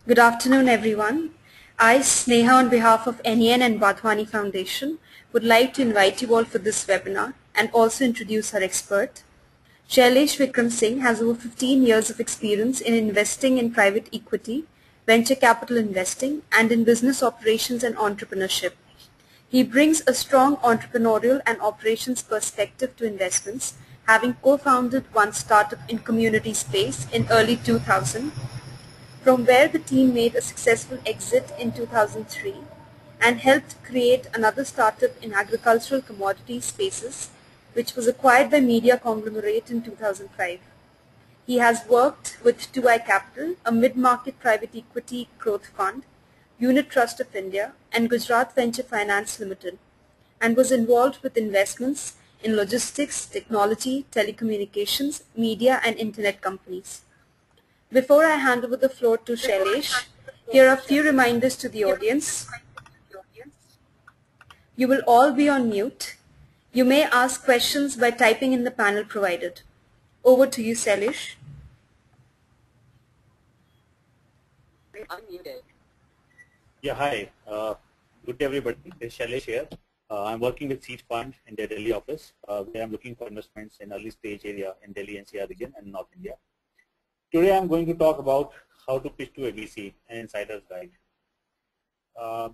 Good afternoon, everyone. I, Sneha, on behalf of NEN and Wadhwani Foundation, would like to invite you all for this webinar and also introduce our expert. Shailesh Vikram Singh has over 15 years of experience in investing in private equity, venture capital investing, and in business operations and entrepreneurship. He brings a strong entrepreneurial and operations perspective to investments, having co-founded one startup in community space in early 2000, from where the team made a successful exit in 2003 and helped create another startup in agricultural commodity spaces, which was acquired by media conglomerate in 2005. He has worked with 2i Capital, a mid-market private equity growth fund, Unit Trust of India, and Gujarat Venture Finance Limited, and was involved with investments in logistics, technology, telecommunications, media, and internet companies. Before I hand over the floor to Shailesh, here are a few reminders to the audience. You will all be on mute. You may ask questions by typing in the panel provided. Over to you, Shailesh. Unmuted. Yeah, hi. Good day, everybody. This is Shailesh here. I'm working with Seed Fund in their Delhi office, where I'm looking for investments in early stage area in Delhi NCR region and North India. Today, I'm going to talk about how to pitch to a VC, an insider's guide.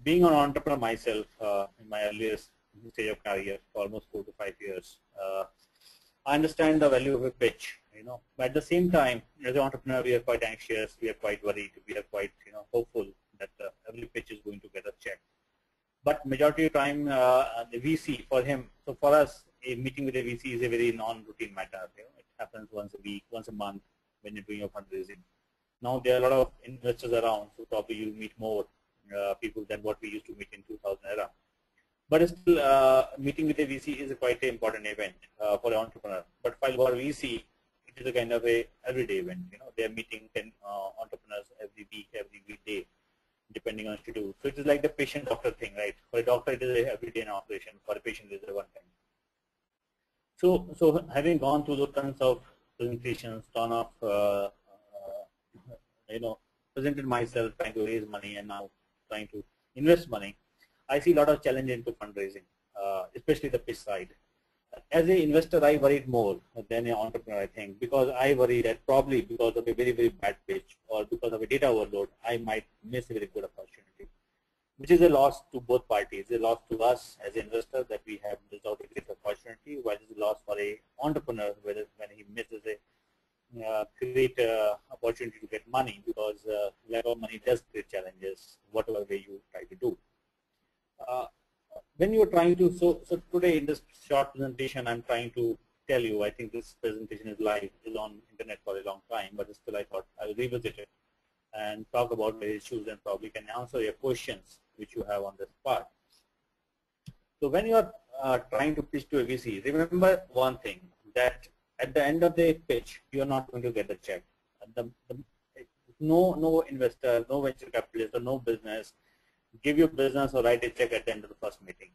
Being an entrepreneur myself in my earliest stage of career, for almost 4 to 5 years, I understand the value of a pitch. But at the same time, as an entrepreneur, we are quite anxious, we are quite worried, we are quite hopeful that every pitch is going to get a check. But majority of the time, the VC for him, so for us, a meeting with a VC is a very non-routine matter. It happens once a week, once a month when you're doing your fundraising. Now there are a lot of investors around, so probably you'll meet more people than what we used to meet in 2000 era. But still, meeting with a VC is quite an important event for an entrepreneur. But while for a VC, it is a kind of a everyday event. They are meeting 10 entrepreneurs every week, every weekday, depending on schedule. So it is like the patient-doctor thing, right? For a doctor, it is a everyday in operation. For a patient, it is a one time. So having gone through the tons of presentations, ton of presented myself trying to raise money and now trying to invest money, I see a lot of challenge into fundraising, especially the pitch side. As an investor, I worried more than an entrepreneur, I think, because I worry that probably because of a very, very bad pitch or because of a data overload, I might miss a very good opportunity, which is a loss to both parties. A loss to us as an investor that we have missed out a great opportunity, while it's a loss for an entrepreneur when he misses a great opportunity to get money, because lack of money does create challenges, whatever way you try to do. When you're trying to, so today in this short presentation, I'm trying to tell you, I think this presentation is live, is on internet for a long time, but still I thought I will revisit it and talk about the issues and probably can answer your questions which you have on this part. So when you're trying to pitch to a VC, remember one thing, that at the end of the pitch, you're not going to get the check. No investor, no venture capitalist, or no business give you business or write a check at the end of the first meeting.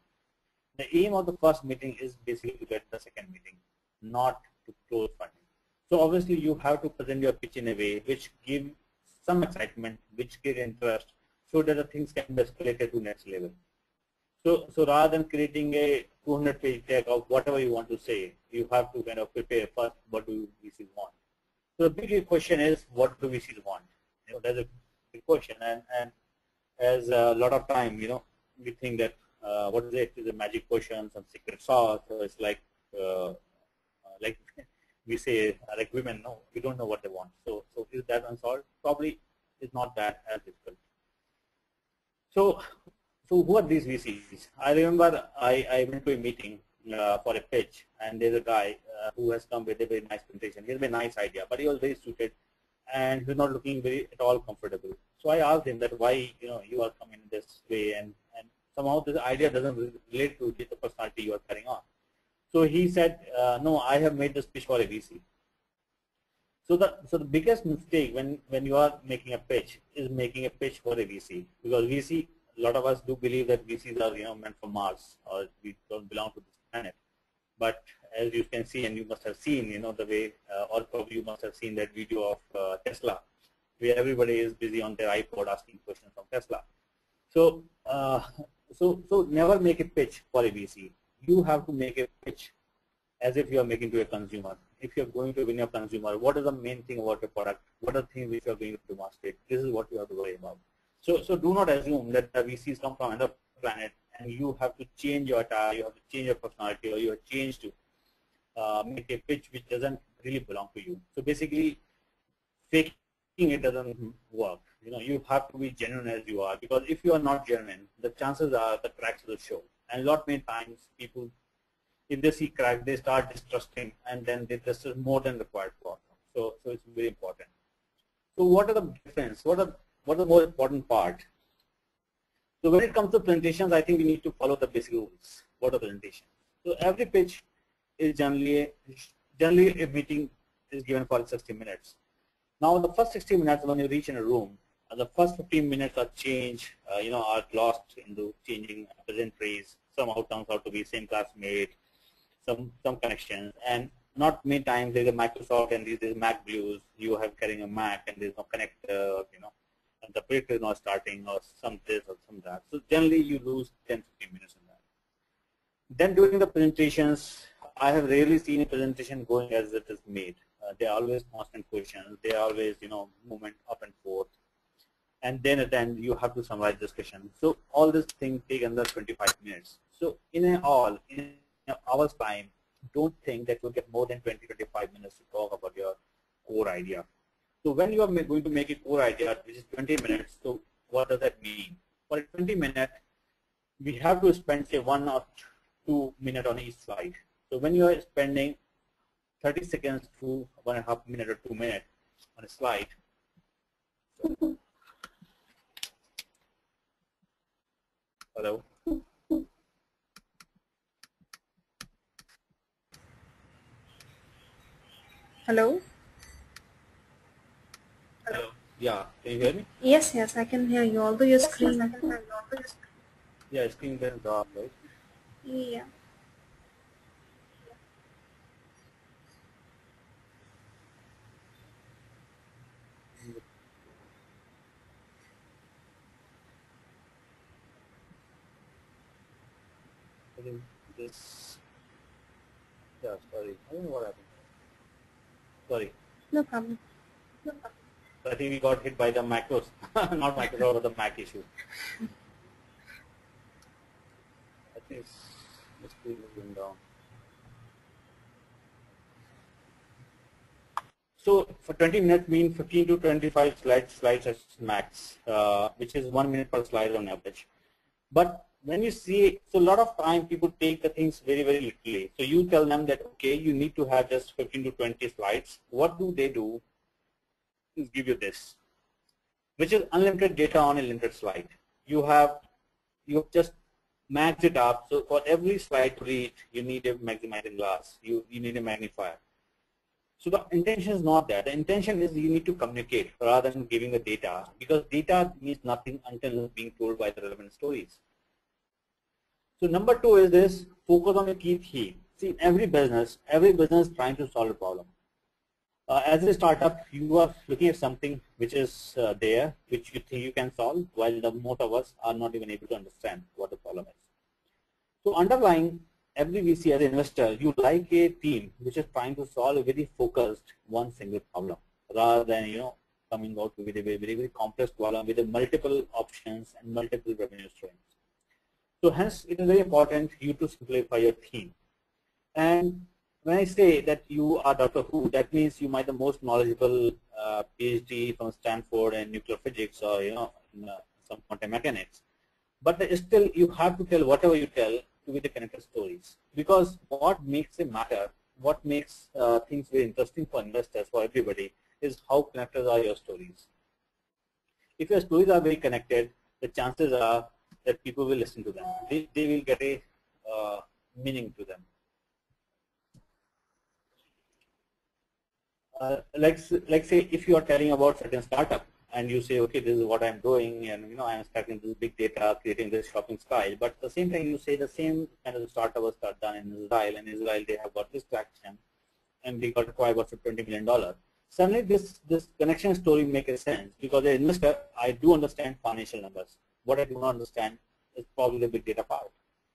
The aim of the first meeting is basically to get the second meeting, not to close funding. So obviously you have to present your pitch in a way which gives some excitement, which gives interest, so that the things can be escalated to next level. So rather than creating a 200-page deck of whatever you want to say, you have to kind of prepare first what do VCs want. So the big question is, what do VCs want? That's a big question, and as a lot of time, we think that what is it? Is a magic potion, some secret sauce, or it's like we say, like women, no, we don't know what they want. So is that unsolved? Probably it's not that as difficult. So who are these VCs? I remember I went to a meeting for a pitch, and there's a guy who has come with a very nice presentation. He has a very nice idea, but he was very suited, and he's not looking very at all comfortable. So I asked him that why you are coming this way, and somehow this idea doesn't relate to the personality you are carrying on. So he said, no, I have made this pitch for a VC. So the biggest mistake when you are making a pitch is making a pitch for a VC, because VC, a lot of us do believe that VCs are meant for Mars, or we don't belong to this planet. But as you can see, and you must have seen, the way, or probably you must have seen that video of Tesla. where everybody is busy on their iPod asking questions from Tesla. So, so never make a pitch for a VC. You have to make a pitch as if you are making to a consumer. If you are going to win a consumer, what is the main thing about your product? What are the things which you are going to demonstrate? This is what you have to worry about. So do not assume that the VCs come from another planet and you have to change your attire, you have to change your personality, or you have changed to make a pitch which doesn't really belong to you. So basically, faking it doesn't work. You have to be genuine as you are, because if you are not genuine, the chances are the cracks will show. And lot many times people, if they see crack, they start distrusting, and then they trust more than required for. So it's very important. So what are the difference? What are the more important part? So when it comes to presentations, I think we need to follow the basic rules. What are presentations? So every pitch is generally a meeting is given for 60 minutes. Now the first 60 minutes when you reach in a room, the first 15 minutes are changed, are lost into changing presentaries. Some outcomes have to be same classmate, some connections, and not many times there's a Microsoft and there's Mac Blues. You have carrying a Mac and there's no connector, and the project is not starting, or some this or some that. So generally you lose 10-15 minutes in that. Then during the presentations, I have rarely seen a presentation going as it is made. They are always constant questions. They are always, movement up and forth. And then at the end, you have to summarize discussion. So all this thing take under 25 minutes. So in an hour's time, don't think that you'll get more than 20-25 minutes to talk about your core idea. So when you are going to make a core idea, which is 20 minutes, so what does that mean? For a 20 minute, we have to spend say 1 or 2 minutes on each slide. So when you are spending 30 seconds to 1.5 minutes or 2 minutes on a slide, hello? Hello? Hello? Yeah, can you hear me? Yes, I can hear you, although your screen. Yeah, screen is dark, right? Yeah. I think this, yeah, sorry, I don't know what happened. Sorry. No problem. I think we got hit by the macros, not Microsoft, but the Mac issue. I think the screen is going down. So for 20 minutes means 15 to 25 slides as max, which is 1 minute per slide on average. But when you see, so a lot of time people take the things very, very literally. So you tell them that, okay, you need to have just 15 to 20 slides. What do they do? Is give you this, which is unlimited data on a limited slide. You have just maxed it up. So for every slide to read, you need a maximizing glass. You need a magnifier. So the intention is not that. The intention is you need to communicate rather than giving the data, because data means nothing until it's being told by the relevant stories. So number 2 is this: focus on a key theme. See, in every business is trying to solve a problem. As a startup, you are looking at something which is there, which you think you can solve, while the most of us are not even able to understand what the problem is. So underlying every VC as an investor, you like a team which is trying to solve a very focused one single problem, rather than coming out with a very, very complex problem with multiple options and multiple revenue streams. So hence, it is very important you to simplify your theme. And when I say that you are Dr. Who, that means you might be the most knowledgeable PhD from Stanford and nuclear physics, or some quantum mechanics. But still, you have to tell whatever you tell to be the connected stories, because what makes a matter, what makes things very interesting for investors, for everybody, is how connected are your stories. If your stories are very connected, the chances are that people will listen to them. They will get a meaning to them. Like say, if you are telling about certain startup and you say, okay, this is what I'm doing, and I'm starting this big data, creating this shopping style, but at the same time you say the same kind of startup was done in Israel, and Israel they have got this traction, and they got acquired for $20 million. suddenly this connection story makes sense because as an investor, I do understand financial numbers. What I do not understand is probably the big data part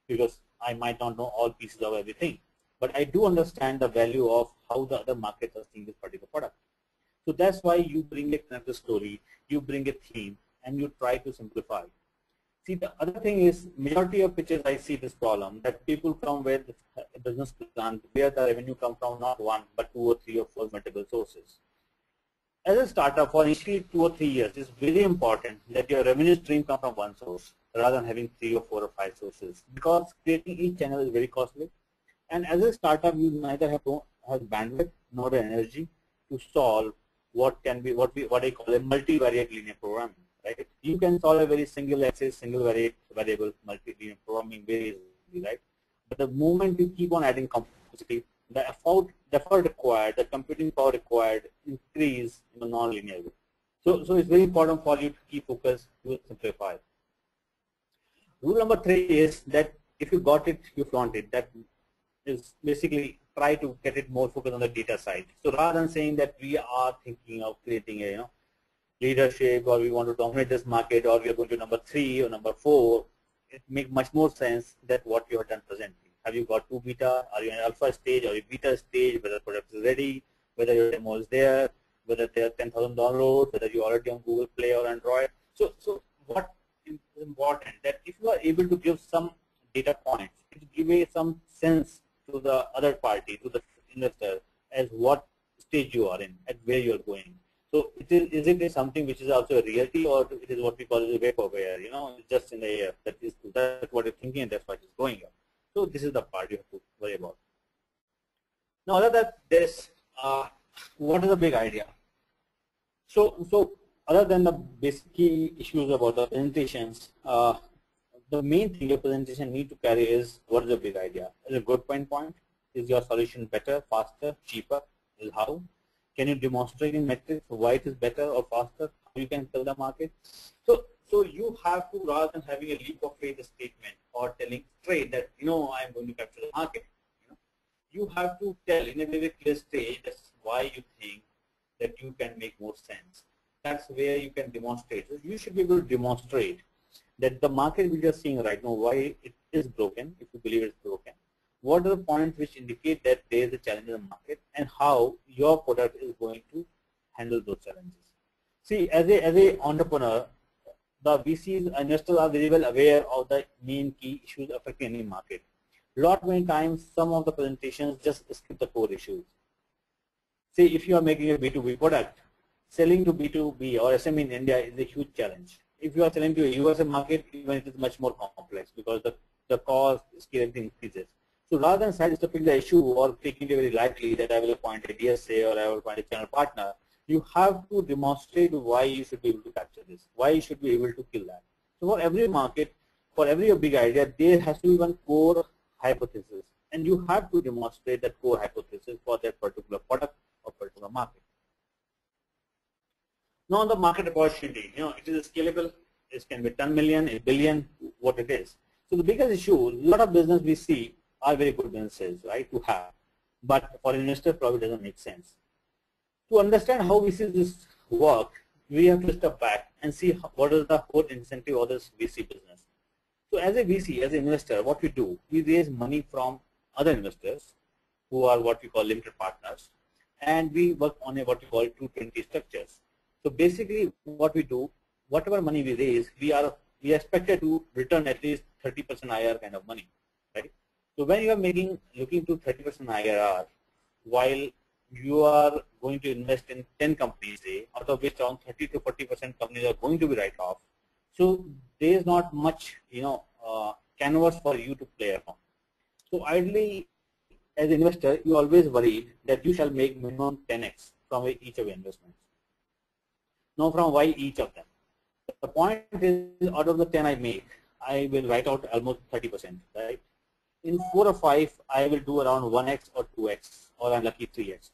because I might not know all pieces of everything. But I do understand the value of how the other markets are seeing this particular product. So that's why you bring a connected story, you bring a theme, and you try to simplify. See, the other thing is, majority of pitches I see this problem, that people come with a business plan where the revenue comes from not one, but 2 or 3 or 4 multiple sources. As a startup, for initially 2 or 3 years, it's very important that your revenue stream comes from one source rather than having 3 or 4 or 5 sources, because creating each channel is very costly. And as a startup, you neither have bandwidth nor the energy to solve what can be what I call a multivariate linear programming. Right? You can solve a very single axis, single variable multi-linear programming very easily, right? But the moment you keep on adding complexity, the effort required, the computing power required increase in a non-linear way. So it's very important for you to keep focus to simplify. Rule number 3 is that if you got it, you flaunt it. That is basically try to get it more focused on the data side. So rather than saying that we are thinking of creating a leadership, or we want to dominate this market, or we are going to number 3 or number 4, it makes much more sense than what you have done presently. Have you got 2 beta? Are you in alpha stage or beta stage? Whether the product is ready, whether your demo is there, whether there are 10,000 downloads, whether you are already on Google Play or Android. So what is important that if you are able to give some data points, it give some sense to the other party, to the investor, as what stage you are in, at where you are going. So is it something which is also a reality, or it is what we call a vaporware? It's just in the air. That's what you're thinking, and that's why it's going up. So this is the part you have to worry about. Now, other than this, what is the big idea? So other than the basic key issues about the presentations, the main thing your presentation need to carry is what is the big idea? Is a good point? Is your solution better, faster, cheaper? Is how? Can you demonstrate in metrics why it is better or faster? How you can tell the market? So you have to, rather than having a leap of faith statement or telling straight that I'm going to capture the market, you have to tell in a very clear stage that's why you think that you can make more sense. That's where you can demonstrate. So you should be able to demonstrate that the market we are seeing right now, why it is broken, if you believe it's broken. What are the points which indicate that there is a challenge in the market, and how your product is going to handle those challenges. See, as a entrepreneur, the VCs, investors are very well aware of the main key issues affecting any market. Many times, some of the presentations just skip the core issues. See, if you are making a B2B product, selling to B2B or SME in India is a huge challenge. If you are selling to a USA market, even it is much more complex because the cost, scale, everything increases. So rather than sidestepping the issue or taking it very lightly that I will appoint a DSA or I will appoint a channel partner, you have to demonstrate why you should be able to capture this, why you should be able to kill that. So for every market, for every big idea, there has to be one core hypothesis, and you have to demonstrate that core hypothesis for that particular product or particular market. Now the market opportunity, it is scalable. It can be 10 million, a billion, what it is. So the biggest issue, a lot of business we see are very good businesses, right, to have, but for investor probably doesn't make sense. To understand how we see this work, we have to step back and see what is the whole incentive of this VC business. So as a VC, as an investor, what we do, we raise money from other investors who are what we call limited partners, and we work on a what we call 220 structures. So basically what we do, whatever money we raise, we are expected to return at least 30% IRR kind of money, right? So when you are looking to 30% IRR, while you are going to invest in 10 companies, say, out of which around 30 to 40% companies are going to be write-off. So there is not much, canvas for you to play around. So ideally, as an investor, you always worry that you shall make minimum 10x from each of your investments. Now, from why each of them? The point is, out of the 10 I make, I will write out almost 30%, right? In 4 or 5, I will do around 1x or 2x, or I'm lucky 3x.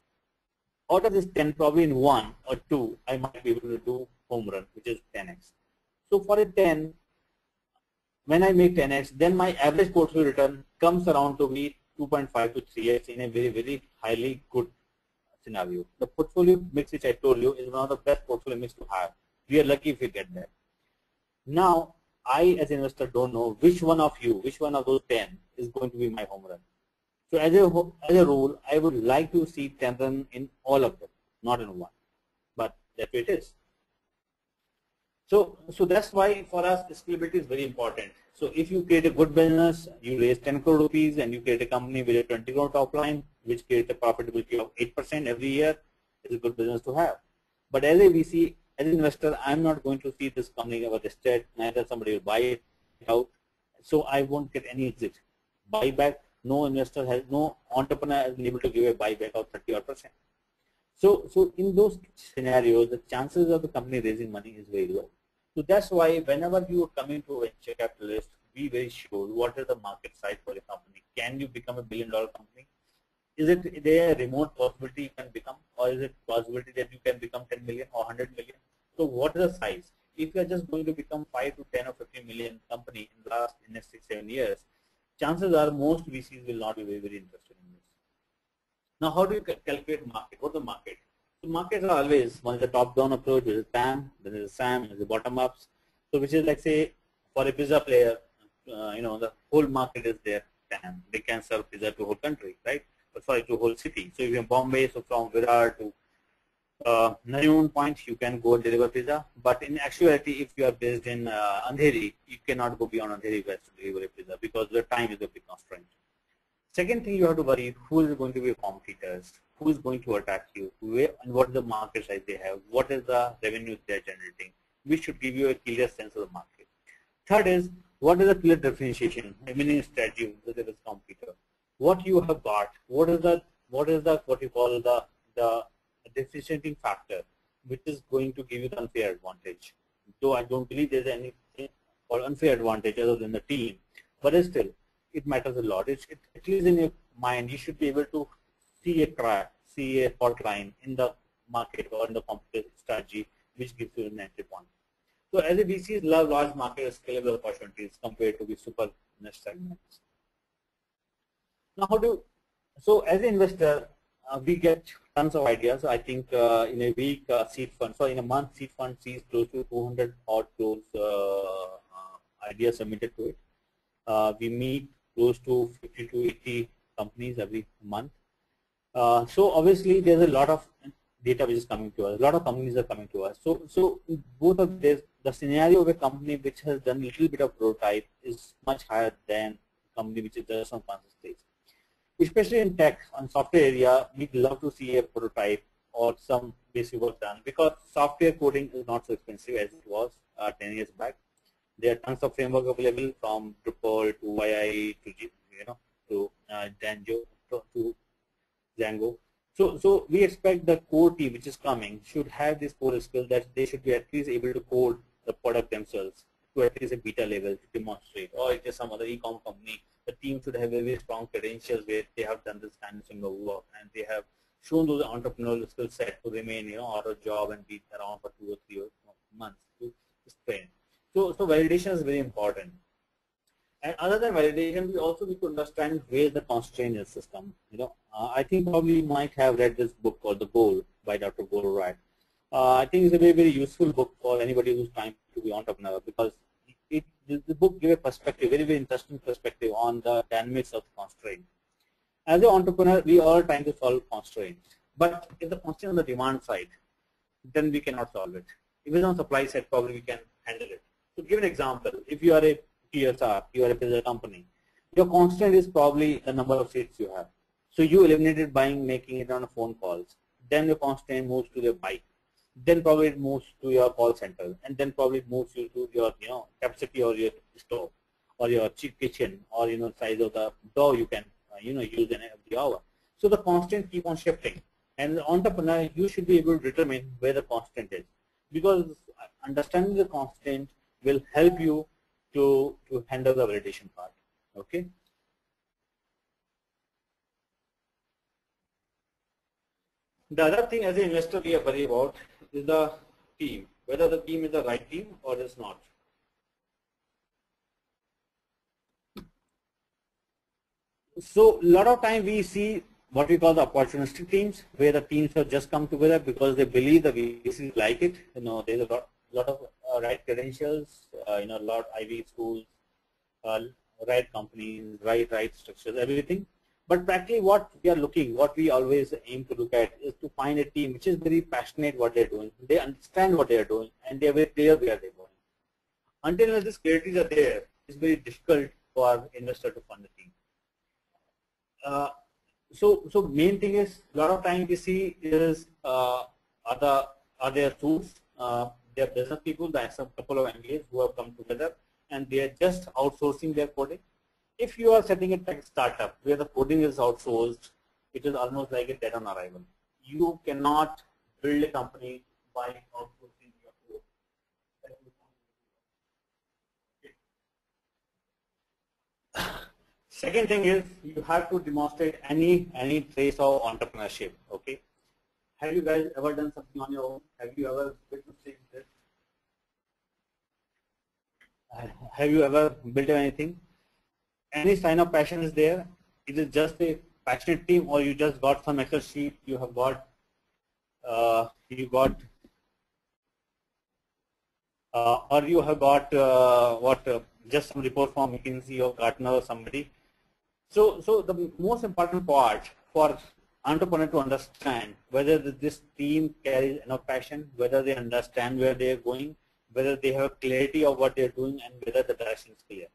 Out of this 10, probably in 1 or 2, I might be able to do home run, which is 10x. So for a 10, when I make 10x, then my average portfolio return comes around to be 2.5 to 3x in a very, very highly good scenario. The portfolio mix which I told you is one of the best portfolio mix to have. We are lucky if we get that. Now, I as an investor don't know which one of you, which one of those 10 is going to be my home run. So as a rule, I would like to see 10 run in all of them, not in one. But that's what it is. So that's why for us scalability is very important. So if you create a good business, you raise 10 crore rupees and you create a company with a 20 crore top line, which creates a profitability of 8% every year, is a good business to have. But as a VC, as an investor, I'm not going to see this company ever listed, neither somebody will buy it out. So I won't get any exit. Buyback, no investor has, no entrepreneur has been able to give a buyback of 30%. So in those scenarios, the chances of the company raising money is very low. So that's why whenever you are coming to a venture capitalist, be very sure what is the market size for your company. Can you become a $1 billion company? Is it there a remote possibility you can become, or is it possibility that you can become 10 million or 100 million? So what is the size? If you are just going to become 5 to 10 or 15 million company in the next 6-7 years, chances are most VCs will not be very interested in this. Now, how do you calculate market? What's the market? So markets are always, one is a top-down approach, which is TAM, then is a SAM, then is a bottom-ups. So which is like, say, for a pizza player, the whole market is their TAM. They can serve pizza to whole country, right? But sorry, to whole city. So if you're in Bombay, so from Virar to Nariman Point, you can go and deliver pizza. But in actuality, if you are based in Andheri, you cannot go beyond Andheri West to deliver a pizza because the time is a big constraint. Second thing you have to worry, who is going to be your competitors, who is going to attack you, where and what is the market size they have, what is the revenue they are generating, which should give you a clear sense of the market. Third is, what is the clear differentiation, winning strategy with this competitor, what you have got, what is what you call the differentiating factor, which is going to give you the unfair advantage. Though I don't believe there's anything or unfair advantage other than the team, but still, it matters a lot. At least in your mind, you should be able to see a track, see a fault line in the market or in the competitive strategy, which gives you an entry point. So as a VC, love large market scalable opportunities compared to the super niche segments. Now, so as an investor, we get tons of ideas. I think in a week, seed fund, so in a month, seed fund sees close to 200 odd crores ideas submitted to it. We meet close to 50 to 80 companies every month. So obviously there's a lot of data which is coming to us. A lot of companies are coming to us. So both of this, the scenario of a company which has done a little bit of prototype is much higher than a company which is just on advanced stage. Especially in tech and software area, we'd love to see a prototype or some basic work done because software coding is not so expensive as it was 10 years back. There are tons of framework available from Drupal to YI to Django. So we expect the core team which is coming should have this core skill that they should be at least able to code the product themselves to at least a beta level to demonstrate. Or if there's some other e-com company, the team should have very strong credentials where they have done this kind of work and they have shown those entrepreneurial skill set to remain out of job and be around for 2 or 3 months to train. So validation is very important. And other than validation, we also need to understand where the constraint is system. I think probably you might have read this book called The Goal by Dr. Goldratt. I think it's a very, very useful book for anybody who's trying to be entrepreneur because the book gives a perspective, very, very interesting perspective on the dynamics of the constraint. As an entrepreneur, we are trying to solve constraints. But if the constraint on the demand side, then we cannot solve it. If it's on supply side, probably we can handle it. To give an example, if you are a TSR, you are a pizza company, your constraint is probably the number of seats you have. So you eliminated buying, making it on a phone calls. Then your constraint moves to your bike. Then probably it moves to your call center, and then probably it moves you to your capacity or your store or your kitchen or size of the dough you can use in every hour. So the constraints keep on shifting, and as an entrepreneur, you should be able to determine where the constraint is because understanding the constraint will help you to handle the validation part. Okay. The other thing as an investor we are worried about is the team, whether the team is the right team or is not. So a lot of time we see what we call the opportunistic teams, where the teams have just come together because they believe the VCs like it. There's a lot of right credentials, lot Ivy schools, uh, right companies, right structures, everything. But practically what we always aim to look at is to find a team which is very passionate what they're doing. They understand what they're doing and they're very clear where they're going. Until these clarities are there, it's very difficult for investor to fund the team. So main thing is, a lot of time we see is are there tools, there are business people, there are some couple of MBAs who have come together and they are just outsourcing their coding. If you are setting a tech startup where the coding is outsourced, it is almost like a dead on arrival. You cannot build a company by outsourcing your code. Second thing is, you have to demonstrate any trace of entrepreneurship. Okay, have you guys ever done something on your own? Have you ever witnessed this? Have you ever built anything? Any sign of passion is there? Is it just a passionate team, or you just got some Excel sheet? You have got or you have got just some report from McKinsey or Gartner or somebody. So the most important part for entrepreneur to understand whether this team carries enough passion, whether they understand where they are going, whether they have clarity of what they are doing, and whether the direction is clear.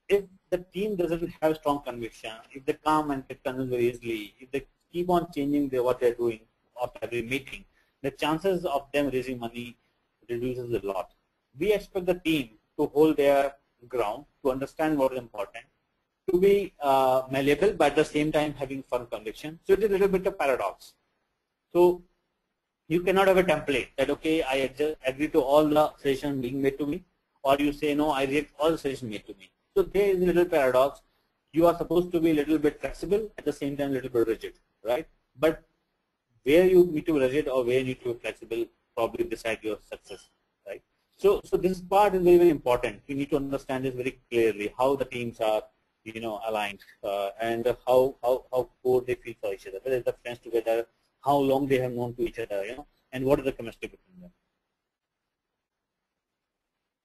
If the team doesn't have strong conviction, if they come and get convinced very easily, if they keep on changing what they're doing after every meeting, the chances of them raising money reduces a lot. We expect the team to hold their ground, to understand what is important, to be malleable, but at the same time having firm conviction. So it is a little bit of paradox. So you cannot have a template that, okay, I agree to all the suggestions being made to me, or you say, no, I reject all the suggestions made to me. So there is a little paradox. You are supposed to be a little bit flexible, at the same time a little bit rigid, right? But where you need to be rigid or where you need to be flexible probably decide your success, right? So this part is very, very important. We need to understand this very clearly, how the teams are, aligned, and how core they feel for each other, whether they're friends together, how long they have known to each other, and what is the chemistry between them.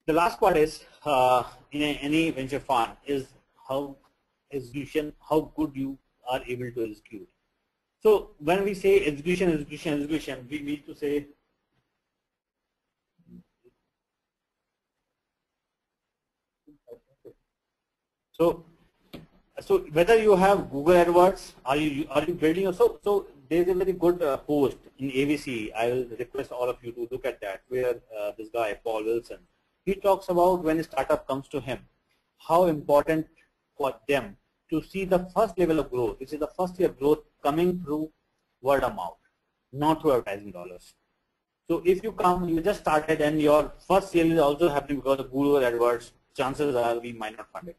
The last part is in any venture fund is how good you are able to execute. So when we say execution, we need to say so whether you have Google AdWords, are you building so there is a very good post in AVC. I will request all of you to look at that, where this guy Paul Wilson, he talks about when a startup comes to him, how important for them to see the first level of growth, which is the first year growth coming through word of mouth, not through advertising dollars. So if you just started and your first sale is also happening because of Google AdWords, chances are we might not fund it.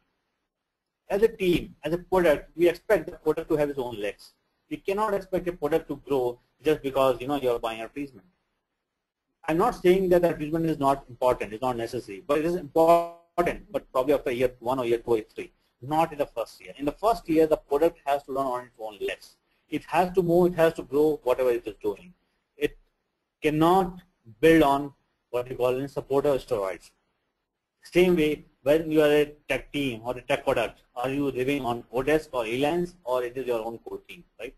As a team, as a product, we expect the product to have its own legs. We cannot expect a product to grow just because you're buying advertisement. I'm not saying that advertisement is not important, it's not necessary, but it is important, but probably after year 1 or year 2 or 3, not in the first year. In the first year, the product has to run on its own legs. It has to move, it has to grow, whatever it is doing. It cannot build on what we call in supporter steroids. Same way, when you are a tech team or a tech product, are you living on Odesk or Elance, or it is your own core team, right?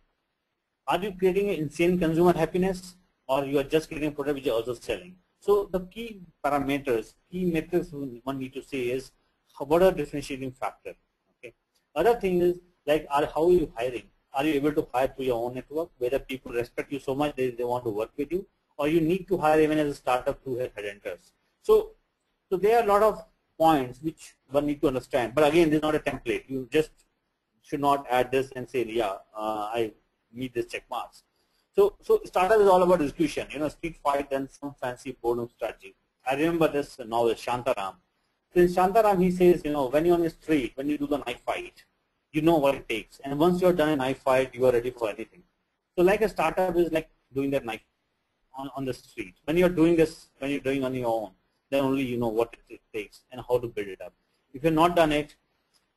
Are you creating an insane consumer happiness, or you are just creating a product which is also selling? So the key parameters, key metrics one need to say is, what are differentiating factor? Okay. Other thing is like, how are you hiring? Are you able to hire through your own network, whether people respect you so much they want to work with you, or you need to hire even as a startup through headhunters? So there are a lot of points which one need to understand. But again, this is not a template. You just should not add this and say, yeah, I meet this check marks. So startup is all about execution. Street fight and some fancy boardroom strategy. I remember this novel, Shantaram. So in Shantaram, he says, when you're on the street, when you do the knife fight, you know what it takes. And once you're done a knife fight, you are ready for anything. So like a startup is like doing that knife on the street. When you're doing this, when you're doing on your own, then only you know what it takes and how to build it up. If you've not done it,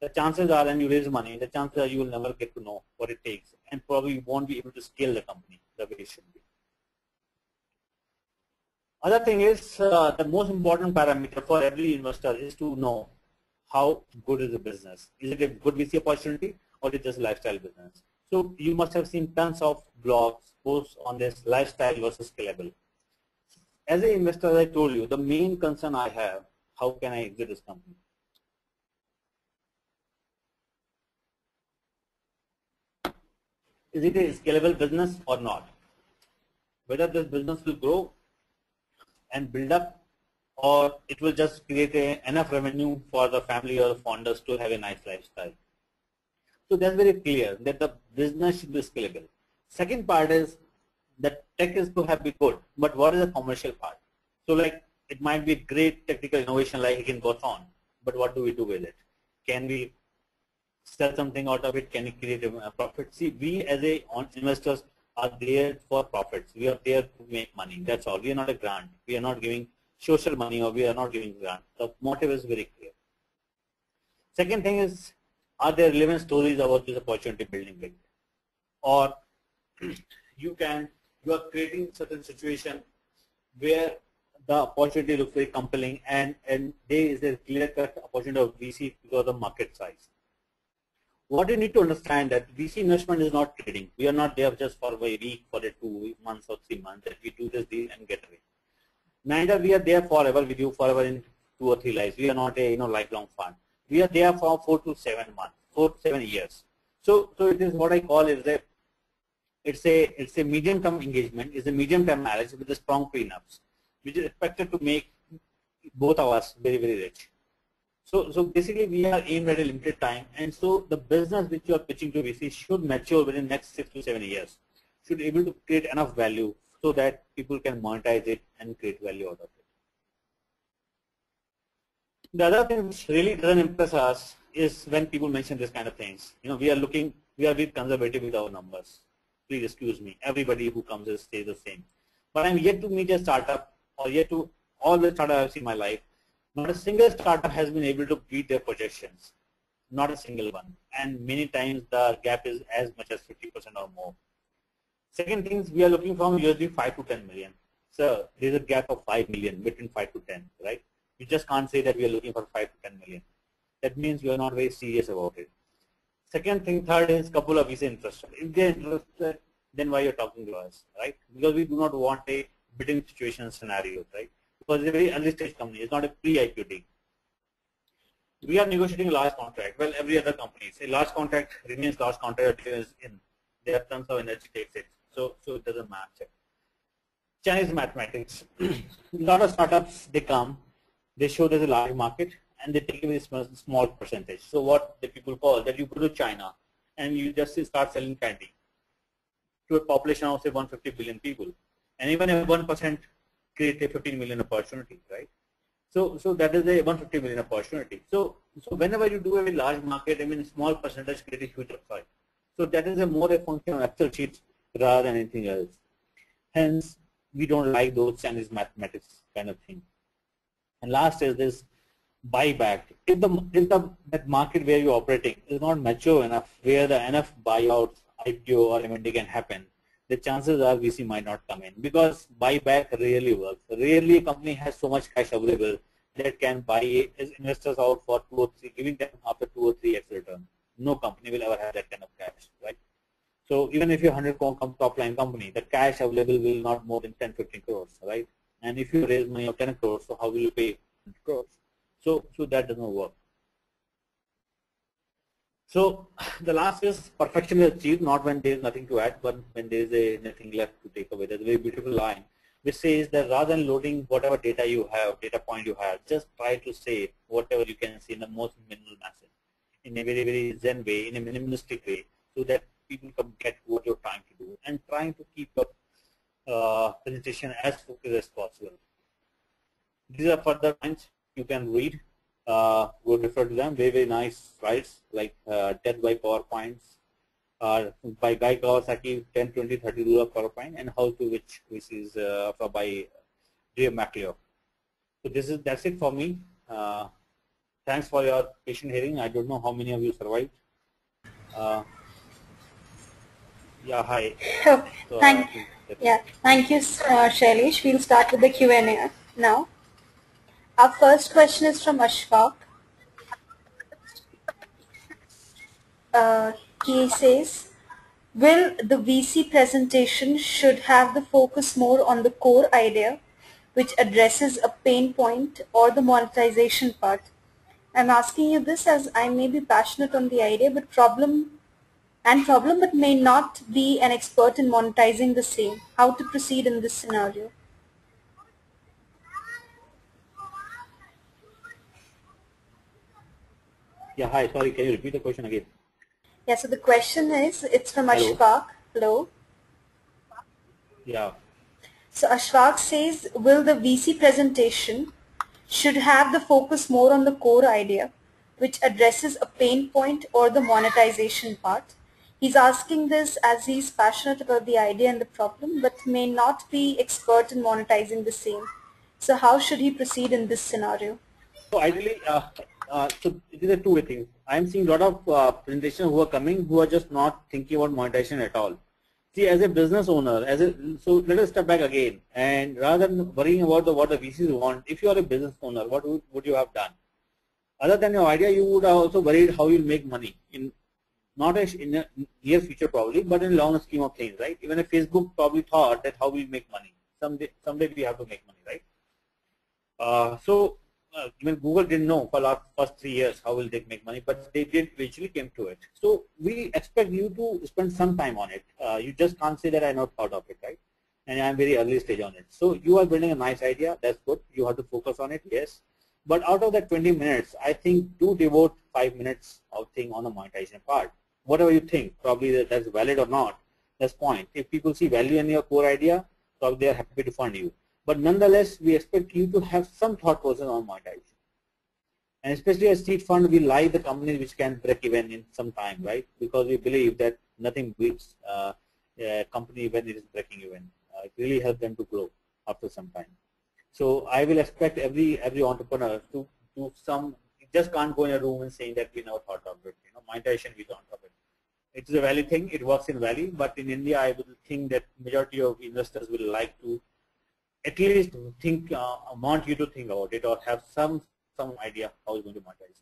the chances are, and you raise money, the chances are you will never get to know what it takes, and probably won't be able to scale the company the way it should be. Other thing is the most important parameter for every investor is to know how good is the business. Is it a good VC opportunity or is it just a lifestyle business? So you must have seen tons of blogs, posts on this lifestyle versus scalable. As an investor, as I told you, the main concern I have, how can I exit this company? Is it a scalable business or not? Whether this business will grow and build up, or it will just create enough revenue for the family or the founders to have a nice lifestyle. So that's very clear that the business should be scalable. Second part is that tech is to have be good, but what is the commercial part? So like it might be great technical innovation like Higgins boson, but what do we do with it? Can we sell something out of it? Can we create a profit? See, we as investors are there for profits. We are there to make money. That's all. We are not a grant. We are not giving social money, or we are not giving grant. The motive is very clear. Second thing is, are there relevant stories about this opportunity building big? Or you are creating certain situation where the opportunity looks very compelling, and there is a clear-cut opportunity of VC because of the market size. What you need to understand that VC investment is not trading. We are not there just for a week, for a 2 months or 3 months that we do this deal and get away. Neither we are there forever with you, forever in 2 or 3 lives. We are not a lifelong fund. We are there for 4 to 7 months, 4 to 7 years. So it is what I call is that it's a medium-term engagement, it's a medium-term marriage with a strong prenups, which is expected to make both of us very, very rich. So basically we are aimed at a limited time, and so the business which you are pitching to VC should mature within the next 6 to 7 years, should be able to create enough value so that people can monetize it and create value out of it. The other thing which really doesn't impress us is when people mention this kind of things. We are very conservative with our numbers. Please excuse me. Everybody who comes and stays the same. But I'm yet to meet a startup, or yet to all the startups I've seen in my life. Not a single startup has been able to beat their projections. Not a single one. And many times the gap is as much as 50% or more. Second thing is we are looking from USD 5 to 10 million. So there's a gap of 5 million between 5 to 10, right? You just can't say that we are looking for 5 to 10 million. That means you are not very serious about it. Third is couple of VC interested. If they're interested, then why you're talking to us, right? Because we do not want a bidding situation scenario, right? Because it's a very early stage company. It's not a pre-IPO. We are negotiating a large contract. Well, every other company, a large contract remains large contract is in. There are tons of energy takes it. So it doesn't match. Chinese mathematics. A lot of startups, they come, they show there's a large market, and they take a very small percentage. So what the people call that you go to China and you just start selling candy to a population of say 150 billion people, and even a 1% create a 15 million opportunity, right? So that is a 150 million opportunity. So whenever you do a very large market, I mean small percentage create a huge upside. So that is more a function of Excel sheets rather than anything else. Hence, we don't like those Chinese mathematics kind of thing. And last is this buyback. If that market where you're operating is not mature enough, where the enough buyouts, IPO or M&A can happen, the chances are VC might not come in, because buyback rarely works. Rarely a company has so much cash available that can buy investors out for 2 or 3, giving them after 2 or 3x return. No company will ever have that kind of cash, right? So even if you're 100 top line company, the cash available will not more than 10-15 crores, right? And if you raise money of 10 crores, so how will you pay 100 crores? So that does not work. So the last is perfection is achieved not when there is nothing to add, but when there is nothing left to take away. There's a very beautiful line which says that rather than loading whatever data you have, data point you have, just try to say whatever you can see in the most minimal message, in a very, very zen way, in a minimalistic way, so that people can get what you're trying to do, and trying to keep your presentation as focused as possible. These are further points you can read. We'll refer to them. Very, very nice slides like death by PowerPoints, by Guy Kawasaki, 10, 20, 30 rule of PowerPoint, and how to which is by Dave McLeod. So that's it for me. thanks for your patient hearing. I don't know how many of you survived. Yeah, hi. Okay. So, Thank you, Shailesh. We'll start with the Q&A now. Our first question is from Ashfaq. He says, will the VC presentation should have the focus more on the core idea, which addresses a pain point, or the monetization part? I'm asking you this as I may be passionate on the idea, but but may not be an expert in monetizing the same. How to proceed in this scenario? yeah, hi. Sorry, can you repeat the question again? Yeah, so the question is, it's from Hello. Ashfaq. Hello. Yeah. So Ashfaq says, will the VC presentation should have the focus more on the core idea, which addresses a pain point, or the monetization part? He's asking this as he's passionate about the idea and the problem, but may not be expert in monetizing the same. So how should he proceed in this scenario? So ideally, so it is a two-way thing. I'm seeing a lot of presentations who are coming who are just not thinking about monetization at all. See, as a business owner, so let us step back again, and rather than worrying about what the VCs want, if you are a business owner, what would you have done? Other than your idea, you would have also worried how you'll make money in in a near future probably, but in a long scheme of things, right? Even if Facebook probably thought that how we make money. Someday we have to make money, right? Even Google didn't know for the first 3 years how will they make money, but they did eventually came to it. So we expect you to spend some time on it. You just can't say that I not thought of it, right? And I'm very early stage on it. So you are building a nice idea. That's good. You have to focus on it, yes. But out of that 20 minutes, I think do devote 5 minutes of thing on the monetization part. Whatever you think, probably that's valid or not, that's point. If people see value in your core idea, probably they are happy to fund you. But nonetheless, we expect you to have some thought process on monetization. And especially as seed fund, we like the companies which can break even in some time, right? Because we believe that nothing beats a company when it is breaking even. It really helps them to grow after some time. So I will expect every entrepreneur to do some. You just can't go in a room and saying that we never thought of it. Monetization we thought of it. It is a valid thing. It works in Valley, but in India, I would think that majority of investors will like to at least think, want you to think about it or have some idea how it's going to monetize.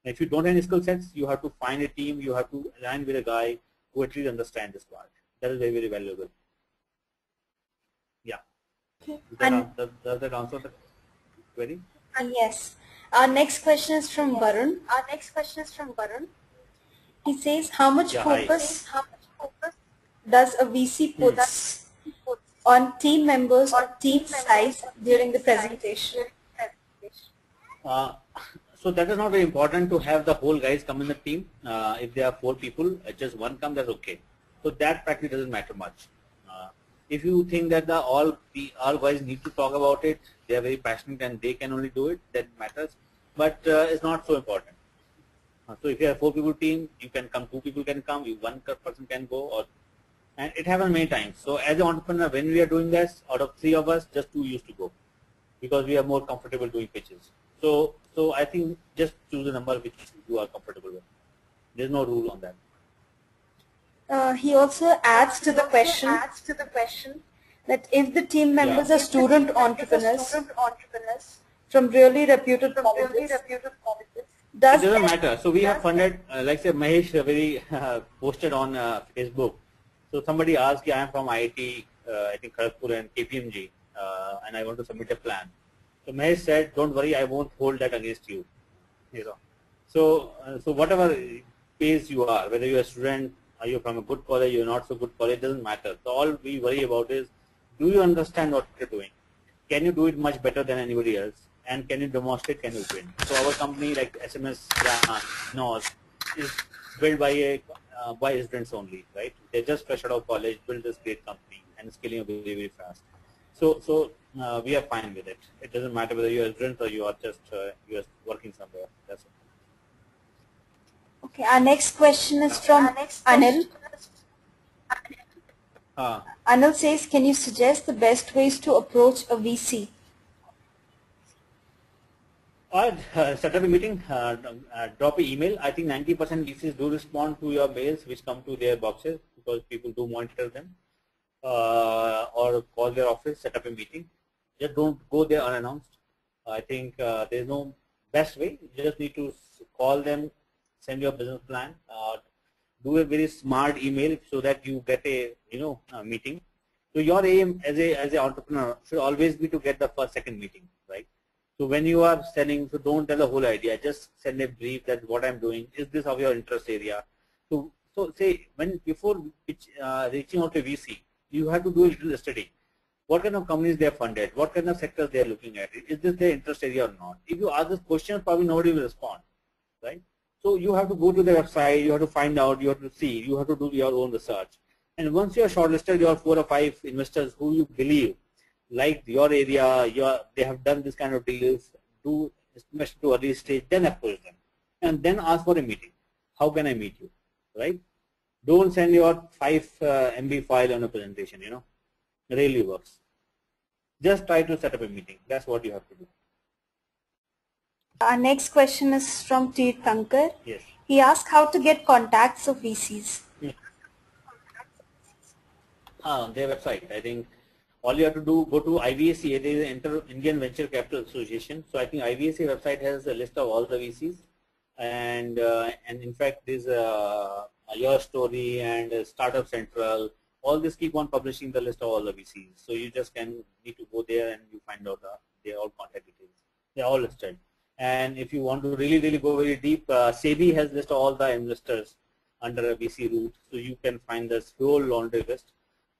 And if you don't have any skill sets, you have to find a team. You have to align with a guy who at least understands this part. That is very, very valuable. Yeah. Okay. Does that answer the query? Yes. Our next question is from Varun. He says, how much focus does a VC put on team members or team size during the presentation? So that is not very important to have the whole guys come in the team. If there are 4 people, just one come, that's okay. So that practically doesn't matter much. If you think that all guys need to talk about it, they are very passionate and they can only do it, that matters. But it's not so important. So if you have 4 people team, you can come, 2 people can come, one person can go, and it happens many times. So as an entrepreneur, when we are doing this, out of 3 of us, just 2 used to go because we are more comfortable doing pitches. So I think just choose a number which you are comfortable with. There's no rule on that. He also adds to the question that if the team members are student entrepreneurs from really reputed colleges, it doesn't matter. So we have funded, like say Mahesh very posted on Facebook. So somebody asked, I am from IIT, I think Kharagpur and KPMG, and I want to submit a plan. So Mahesh said, don't worry, I won't hold that against you. So whatever phase you are, whether you're a student, are you from a good college, you're not so good college, doesn't matter. So all we worry about is, do you understand what you're doing? Can you do it much better than anybody else? And can you demonstrate, can you win? So our company like SMS NOS is built by students only, right? They just fresh out of college, build this great company and scaling very, very fast. So we are fine with it. It doesn't matter whether you're a student or you are just working somewhere. That's it. Okay, our next question is from Anil. Anil says, can you suggest the best ways to approach a VC? Or set up a meeting, drop an email. I think 90% VCs do respond to your mails which come to their boxes because people do monitor them. Or call their office, set up a meeting. Just don't go there unannounced. I think there's no best way. You just need to call them, send your business plan, do a very smart email so that you get a meeting. So your aim as an entrepreneur should always be to get the first second meeting, right? So when you are selling, so don't tell the whole idea. Just send a brief that what I'm doing is this of your interest area. So say before reaching out to VC, you have to do a little study. What kind of companies they are funded? What kind of sectors they are looking at? Is this their interest area or not? If you ask this question, probably nobody will respond, right? So you have to go to the website. You have to find out. You have to see. You have to do your own research. And once you are shortlisted, your 4 or 5 investors who you believe like your area, they have done this kind of deals, do invest to early stage, then approach them, and then ask for a meeting. How can I meet you, right? Don't send your 5 MB file on a presentation. It really works. Just try to set up a meeting. That's what you have to do. Our next question is from Tirthankar. Yes. He asked how to get contacts of VCs. Their website. I think all you have to do, go to IVAC. It is Indian Venture Capital Association. So I think IVAC website has a list of all the VCs, and in fact there's Your Story and Startup Central. All this keep on publishing the list of all the VCs. So you just need to go there and you find out their all contact details. They're all listed. And if you want to really go very deep, SEBI has list of all the investors under a VC route. So you can find this whole laundry list.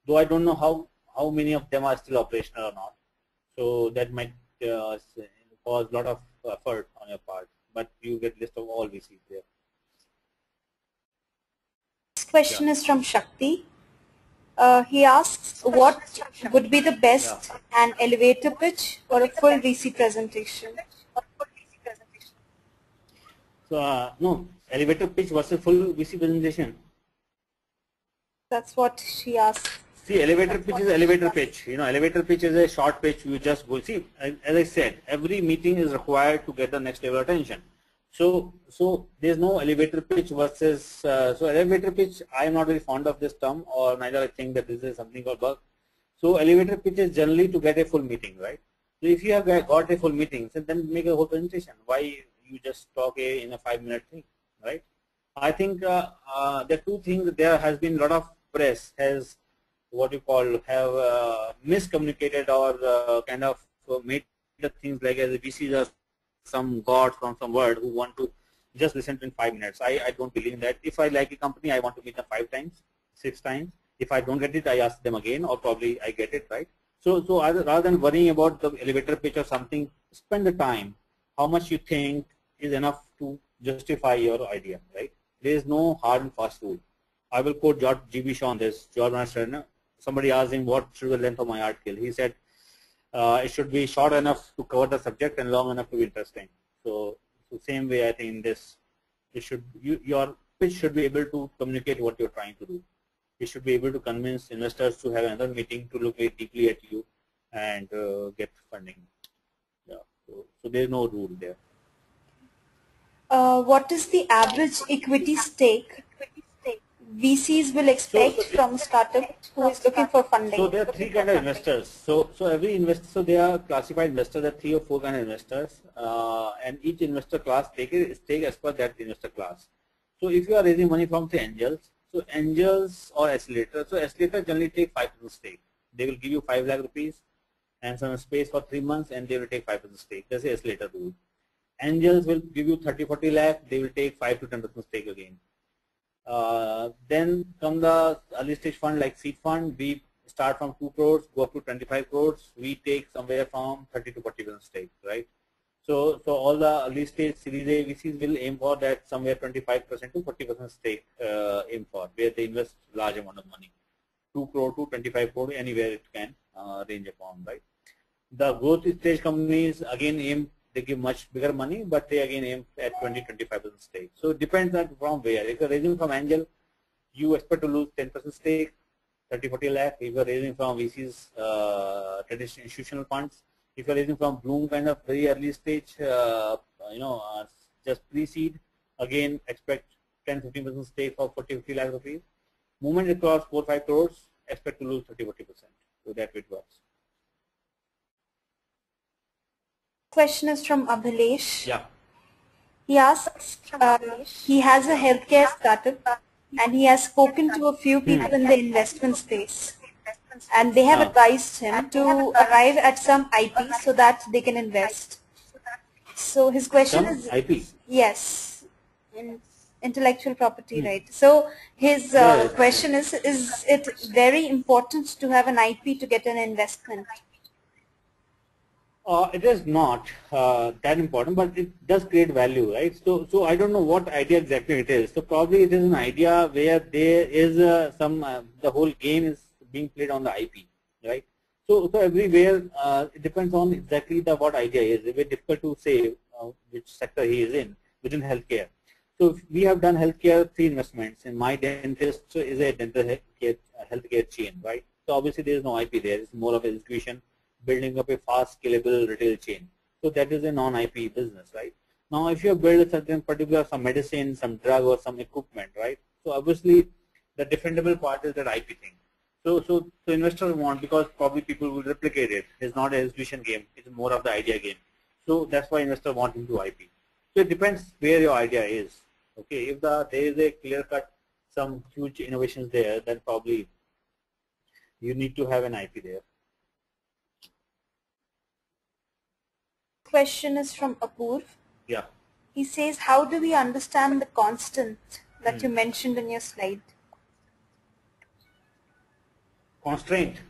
Though I don't know how many of them are still operational or not. So that might cause a lot of effort on your part. But you get list of all VCs there. Next question is from Shakti. He asks, what would be the best an elevator pitch or a full VC presentation? So no, elevator pitch versus full VC presentation. That's what she asked. See, elevator pitch is elevator pitch. Elevator pitch is a short pitch. You just go. See, as I said, every meeting is required to get the next level attention. So there's no elevator pitch versus. So elevator pitch, I am not very fond of this term, or neither I think that this is something called bug. So elevator pitch is generally to get a full meeting, right? So if you have got a full meeting, then make a whole presentation. Why you just talk in a 5-minute thing, right? I think there are two things. There has been a lot of press has have miscommunicated or kind of made the things like as VCs are some god from some world who want to just listen to in 5 minutes. I don't believe in that. If I like a company, I want to meet them 5 times, 6 times. If I don't get it, I ask them again, or probably I get it, right? So rather than worrying about the elevator pitch or something, spend the time. How much you think is enough to justify your idea, right? There is no hard and fast rule. I will quote George G.B. Shaw on this. George Master, somebody asked him what should be the length of my article. He said it should be short enough to cover the subject and long enough to be interesting. So same way, I think your pitch should be able to communicate what you're trying to do. You should be able to convince investors to have another meeting to look very deeply at you and get funding. Yeah. So there's no rule there. What is the average equity stake VCs will expect from a startup who is looking for funding? So there are 3 kind of investors. So every investor, so they are classified investors. There are 3 or 4 kind of investors, and each investor class take a stake as per that investor class. So if you are raising money from say angels, so angels or accelerator. So accelerator generally take 5% stake. They will give you 5 lakh rupees and some space for 3 months, and they will take 5% stake. That's the accelerator rule. Angels will give you 30-40 lakh. They will take 5 to 10% stake again. Then come the early stage fund like seed fund. We start from 2 crores, go up to 25 crores. We take somewhere from 30 to 40% stake, right? So all the early stage Series A VCs will aim for that somewhere 25% to 40% stake aim for, where they invest large amount of money. 2 crore to 25 crore, anywhere it can range upon, right? The growth stage companies again aim. They give much bigger money, but they again aim at 20-25% stake. So it depends on from where. If you're raising from angel, you expect to lose 10% stake, 30-40 lakh. If you're raising from VCs, traditional institutional funds, If you're raising from Bloom kind of very early stage, just pre-seed, again expect 10-15% stake for 40-50 lakh rupees. Movement across 4-5 crores, expect to lose 30-40%. So that way it works. Question is from Abhilesh. Yeah. He asks, he has a healthcare startup and he has spoken to a few people in the investment space, and they have advised him to arrive at some IP so that they can invest. So his question is IP. Yes, intellectual property, right? So his question is it very important to have an IP to get an investment? It is not that important, but it does create value, right? So I don't know what idea exactly it is. So probably it is an idea where there is the whole game is being played on the IP, right? So everywhere it depends on exactly what idea is. It's very difficult to say which sector he is in within healthcare. So we have done healthcare 3 investments. And My Dentist is a dental healthcare chain, right? So obviously there is no IP there. It's more of an execution, building up a fast scalable retail chain. So that is a non-IP business, right? Now if you build a certain particular some medicine, some drug or some equipment, right? So obviously the defendable part is that IP thing. So investors want, because probably people will replicate it. It's not an execution game, it's more of the idea game. So that's why investors want into IP. So it depends where your idea is. Okay, if there is a clear cut, some huge innovations there, then probably you need to have an IP there. Question is from Apurv. Yeah. He says, how do we understand the constant that you mentioned in your slide? Constraint.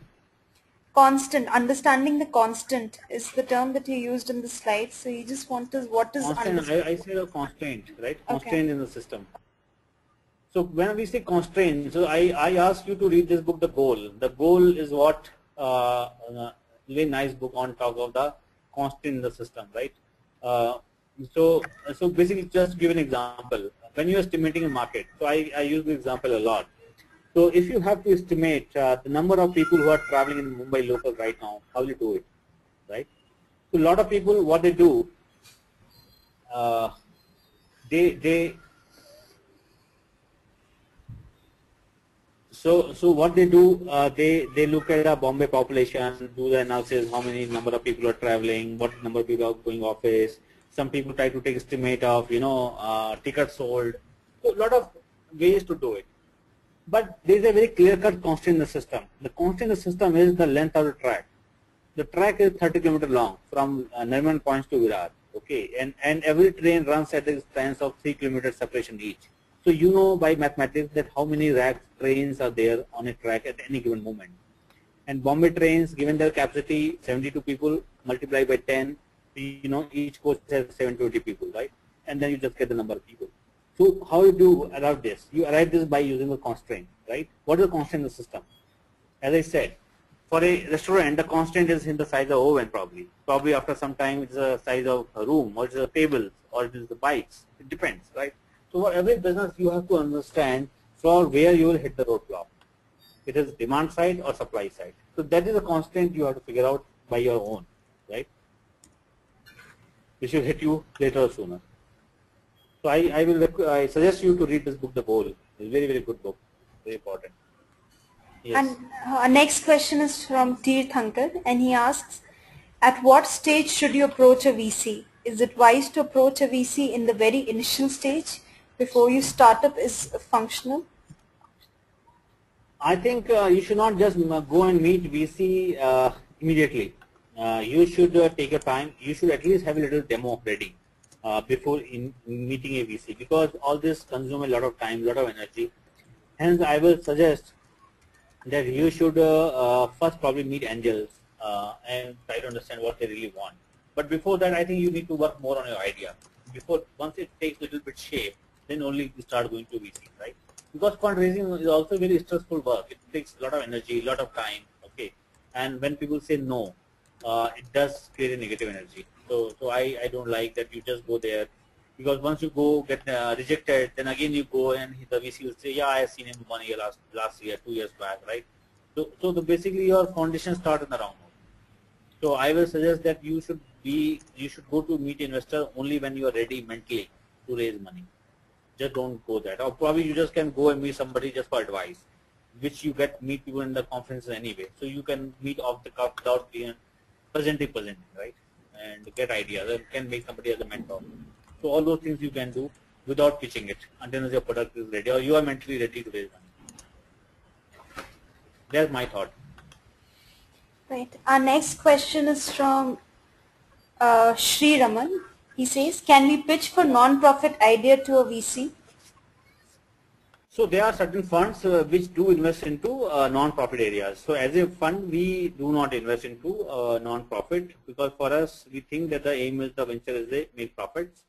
Constant, understanding the constant is the term that you used in the slide. So you just want us, what is constant? I say a constraint, right? Constraint Okay. in the system. So when we say constraint, so I ask you to read this book, The Goal. The Goal is what really nice book on top of the constraint in the system, right? So basically, just give an example. When you are estimating a market, so I use the example a lot. So if you have to estimate the number of people who are traveling in Mumbai local right now, how will you do it, right? So a lot of people, what they do, So what they do, they look at the Bombay population, do the analysis, how many number of people are traveling, what number of people are going office. Some people try to take estimate of tickets sold. So a lot of ways to do it. But there is a very clear-cut constant in the system. The constant in the system is the length of the track. The track is 30 kilometers long from Nariman points to Virar. Okay, and every train runs at a distance of 3 kilometers separation each. So you know by mathematics that how many trains are there on a track at any given moment. And Bombay trains, given their capacity 72 people, multiply by 10, each coach has 720 people, right? And then you just get the number of people. So how you do arrive this? You arrive this by using a constraint, right? What is the constraint in the system? As I said, for a restaurant, the constraint is in the size of oven probably. Probably after some time it's the size of a room, or it's a table, or it is the bikes. It depends, right? So for every business, you have to understand for where you will hit the roadblock. It is demand side or supply side. So that is a constraint you have to figure out by your own, right? Which will hit you later or sooner. So I suggest you to read this book, The Goal. It's a very, very good book. Very important. Yes. And our next question is from Tirthankar, and he asks, at what stage should you approach a VC? Is it wise to approach a VC in the very initial stage before your startup is functional? I think you should not just go and meet VC immediately. You should take your time. You should at least have a little demo ready before meeting a VC, because all this consumes a lot of time, a lot of energy. Hence, I will suggest that you should first probably meet angels and try to understand what they really want. But before that, I think you need to work more on your idea. Once it takes a little bit shape, then only you start going to VC, right? Because fundraising is also very stressful work. It takes a lot of energy, a lot of time, okay? And when people say no, it does create a negative energy. So I don't like that you just go there, because once you go get rejected, then again you go and the VC will say, yeah, I have seen him 1 year last year, 2 years back, right? So basically your foundation starts in the wrong mode. So I will suggest that you should go to meet investor only when you are ready mentally to raise money. Just don't go that. Or probably you just can go and meet somebody just for advice, which you meet people in the conferences anyway. So you can meet off the cuff without being presenting, right? And get ideas and can make somebody as a mentor. So all those things you can do without pitching it until your product is ready or you are mentally ready to raise money. That's my thought. Right. Our next question is from Sri Raman. He says, can we pitch for non-profit idea to a VC? So there are certain funds which do invest into non-profit areas. So as a fund, we do not invest into non-profit because for us, we think that the aim is the venture is they make profits,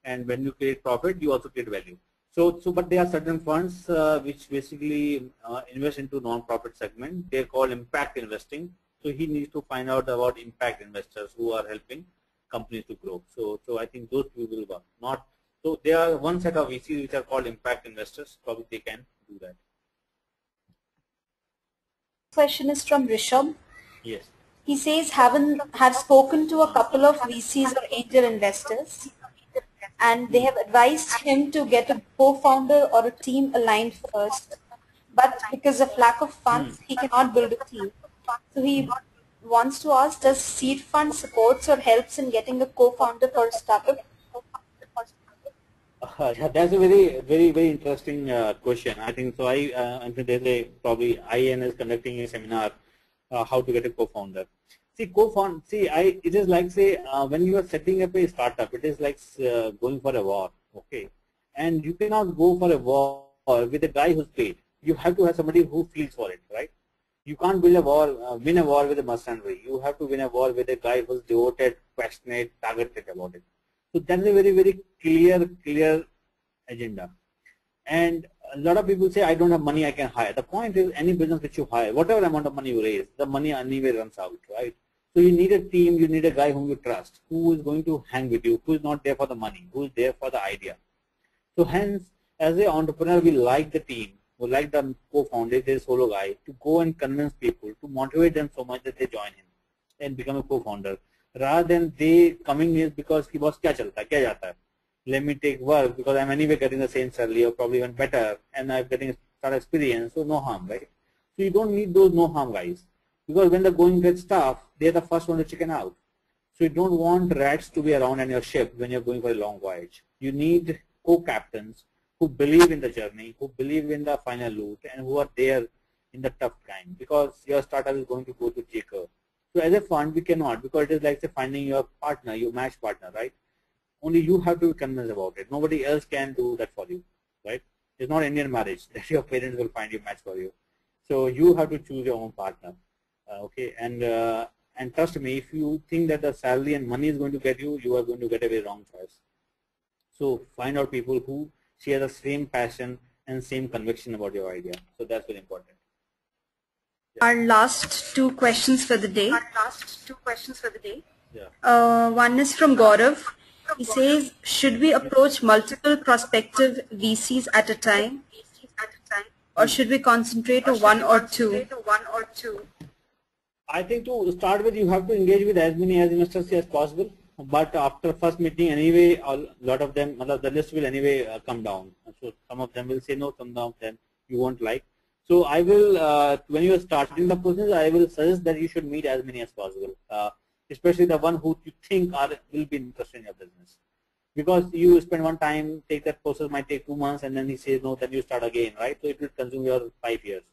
and when you create profit, you also create value. But there are certain funds which basically invest into non-profit segment. They're called impact investing. So he needs to find out about impact investors who are helping companies to grow. So I think those people will work. Not so there are one set of VCs which are called impact investors. Probably they can do that. Question is from Rishabh. Yes. He says, have spoken to a couple of VCs or angel investors, and they have advised him to get a co-founder or a team aligned first. But because of lack of funds, he cannot build a team. So he wants to ask, does seed fund supports or helps in getting a co-founder for a startup? That's a very interesting question. I think so. I think there's a probably IN is conducting a seminar how to get a co-founder. See, it is like say when you are setting up a startup, it is like going for a war, okay? And you cannot go for a war with a guy who's paid. You have to have somebody who feels for it, right? You can't build a war, win a war with a mercenary. You have to win a war with a guy who's devoted, passionate, targeted about it. So that's a very clear agenda. And a lot of people say, I don't have money, I can hire. The point is, any business which you hire, whatever amount of money you raise, the money anyway runs out, right? So you need a team, you need a guy whom you trust, who is going to hang with you, who is not there for the money, who is there for the idea. So hence, as an entrepreneur, we like the team, we like the co-founder, the solo guy, to go and convince people, to motivate them so much that they join him and become a co-founder, rather than they coming here because he was kya chalta, kya jata hai? Let me take work because I'm anyway getting the same salary or probably even better, and I'm getting start experience, so no harm, right? So you don't need those no harm guys, because when the going gets tough, they're the first one to chicken out. So you don't want rats to be around on your ship when you're going for a long voyage. You need co-captains who believe in the journey, who believe in the final loot, and who are there in the tough time, because your startup is going to go to J-curve. So as a fund, we cannot, because it is like say finding your partner, your match partner, right? Only you have to be convinced about it. Nobody else can do that for you, right? It's not Indian marriage that your parents will find your match for you. So you have to choose your own partner, okay? And trust me, if you think that the salary and money is going to get you, you are going to get a very wrong choice. So find out people who share the same passion and same conviction about your idea. So that's very important. Yeah. Our last two questions for the day. Yeah. One is from Gaurav. He says, should we approach multiple prospective VCs at a time, or should we concentrate on one or two? I think to start with, you have to engage with as many investors as possible. But after first meeting, anyway, a lot of them, the list will anyway come down. So some of them will say no, some of them you won't like. So I will, when you are starting the process, I will suggest that you should meet as many as possible, especially the one who you think will be interested in your business. Because you spend one time, take that process might take 2 months, and then he says no, then you start again, right? So it will consume your 5 years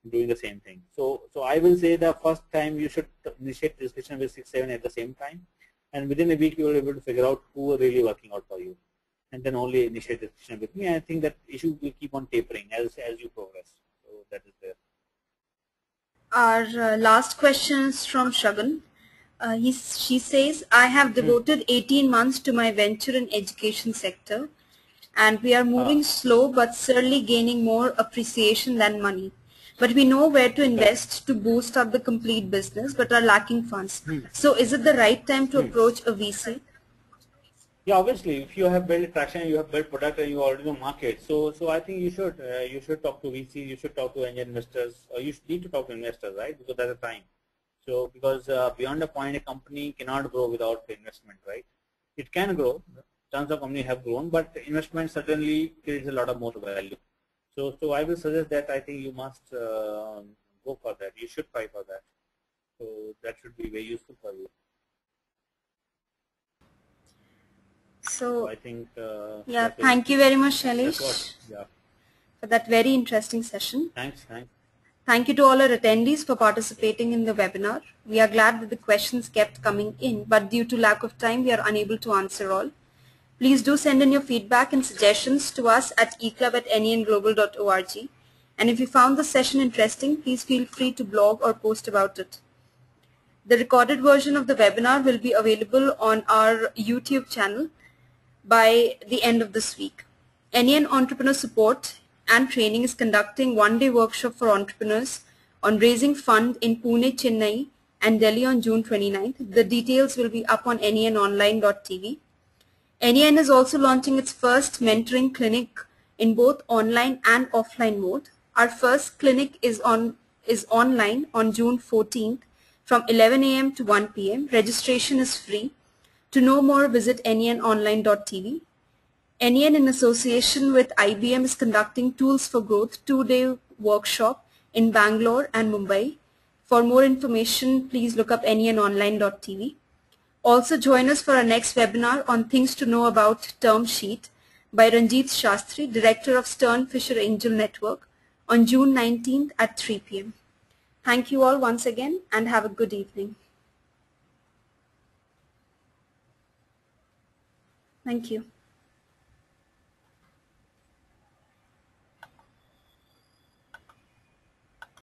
doing the same thing. So I will say the first time you should initiate discussion with 6, 7 at the same time, and within a week you will be able to figure out who are really working out for you, and then only initiate discussion with me. I think that issue will keep on tapering as you progress. So that is there. Our last question is from Shagun. She says, I have devoted 18 months to my venture in education sector, and we are moving slow but certainly gaining more appreciation than money. But we know where to invest to boost up the complete business, but are lacking funds. So is it the right time to approach a VC? Yeah, obviously, if you have built traction, you have built product, and you already know market. So I think you should talk to VC, you should talk to angel investors, or you need to talk to investors, right? Because that's the time. So because beyond a point, a company cannot grow without investment, right? It can grow. Tons of companies have grown, but investment certainly creates a lot of more value. So I will suggest that I think you must go for that. You should try for that. So that should be very useful for you. So I think yeah, thank you very much, Shailesh, yeah, for that very interesting session. Thanks. Thank you to all our attendees for participating in the webinar. We are glad that the questions kept coming in, but due to lack of time, we are unable to answer all. Please do send in your feedback and suggestions to us at eclub@nenglobal.org. And if you found the session interesting, please feel free to blog or post about it. The recorded version of the webinar will be available on our YouTube channel by the end of this week. NEN Entrepreneur Support and Training is conducting one-day workshop for entrepreneurs on raising fund in Pune, Chennai, and Delhi on June 29th. The details will be up on nenonline.tv. NEN is also launching its first mentoring clinic in both online and offline mode. Our first clinic is online on June 14th from 11 a.m. to 1 p.m. Registration is free. To know more, visit nenonline.tv. NEN in association with IBM is conducting Tools for Growth 2-day workshop in Bangalore and Mumbai. For more information, please look up nenonline.tv. Also join us for our next webinar on things to know about Term Sheet by Ranjit Shastri, Director of Stern Fisher Angel Network, on June 19th at 3 p.m. Thank you all once again and have a good evening. Thank you.